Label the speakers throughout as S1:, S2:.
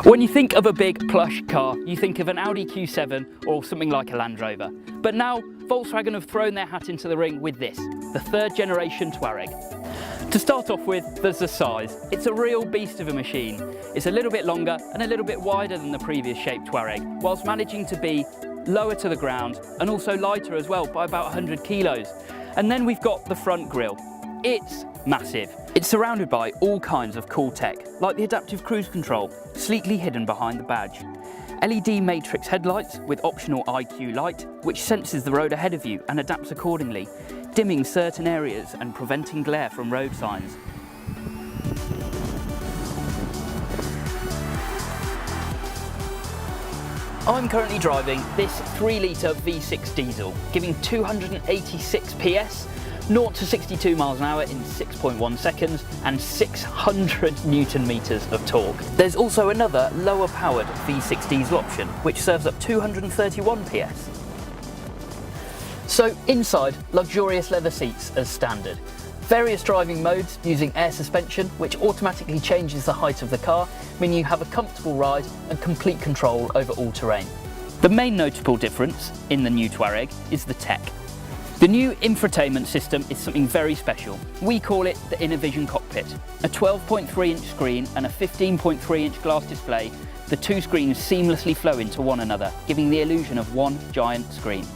S1: When you think of a big plush car, you think of an Audi Q7 or something like a Land Rover. But now, Volkswagen have thrown their hat into the ring with this, the third generation Touareg. To start off with, there's the size. It's a real beast of a machine. It's a little bit longer and a little bit wider than the previous shaped Touareg, whilst managing to be lower to the ground and also lighter as well by about 100 kilos. And then we've got the front grille. It's massive. It's surrounded by all kinds of cool tech, like the adaptive cruise control, sleekly hidden behind the badge. LED matrix headlights with optional IQ light, which senses the road ahead of you and adapts accordingly, dimming certain areas and preventing glare from road signs. I'm currently driving this 3-litre V6 diesel, giving 286 PS, 0 to 62 miles an hour in 6.1 seconds and 600 Newton meters of torque. There's also another lower powered V6 diesel option, which serves up 231 PS. So inside, luxurious leather seats as standard. Various driving modes using air suspension, which automatically changes the height of the car, meaning you have a comfortable ride and complete control over all terrain. The main notable difference in the new Touareg is the tech. The new infotainment system is something very special. We call it the InnoVision Cockpit. A 12.3-inch screen and a 15.3-inch glass display, the two screens seamlessly flow into one another, giving the illusion of one giant screen.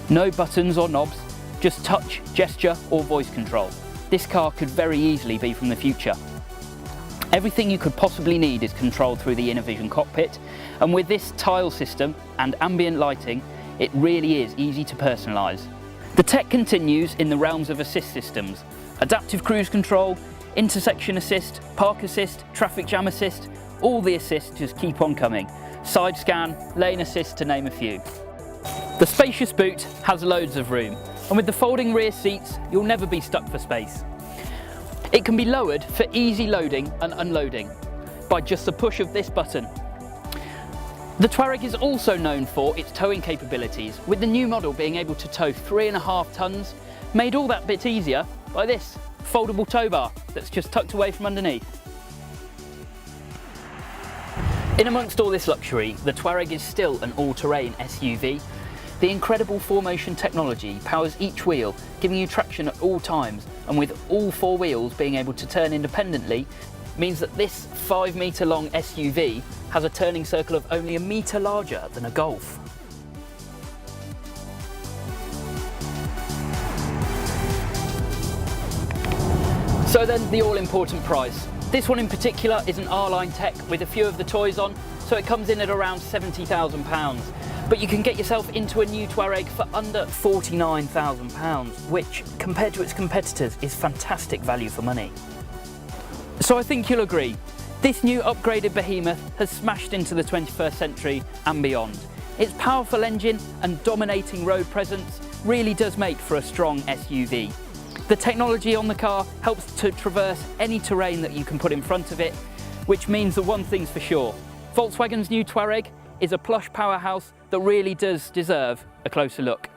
S1: No buttons or knobs, just touch, gesture or voice control. This car could very easily be from the future. Everything you could possibly need is controlled through the InnoVision Cockpit, and with this tile system and ambient lighting, it really is easy to personalise. The tech continues in the realms of assist systems: adaptive cruise control, intersection assist, park assist, traffic jam assist. All the assists just keep on coming. Side scan, lane assist to name a few. The spacious boot has loads of room, and with the folding rear seats, you'll never be stuck for space. It can be lowered for easy loading and unloading by just the push of this button. The Touareg is also known for its towing capabilities, with the new model being able to tow 3.5 tonnes, made all that bit easier by this foldable tow bar that's just tucked away from underneath. In amongst all this luxury, the Touareg is still an all-terrain SUV. The incredible 4Motion technology powers each wheel, giving you traction at all times, and with all 4 wheels being able to turn independently, means that this 5-metre long SUV has a turning circle of only a metre larger than a Golf. So then, the all-important price. This one in particular is an R-Line tech with a few of the toys on, so it comes in at around £70,000. But you can get yourself into a new Touareg for under £49,000, which, compared to its competitors, is fantastic value for money. So I think you'll agree, this new upgraded behemoth has smashed into the 21st century and beyond. Its powerful engine and dominating road presence really does make for a strong SUV. The technology on the car helps to traverse any terrain that you can put in front of it, which means that one thing's for sure: Volkswagen's new Touareg is a plush powerhouse that really does deserve a closer look.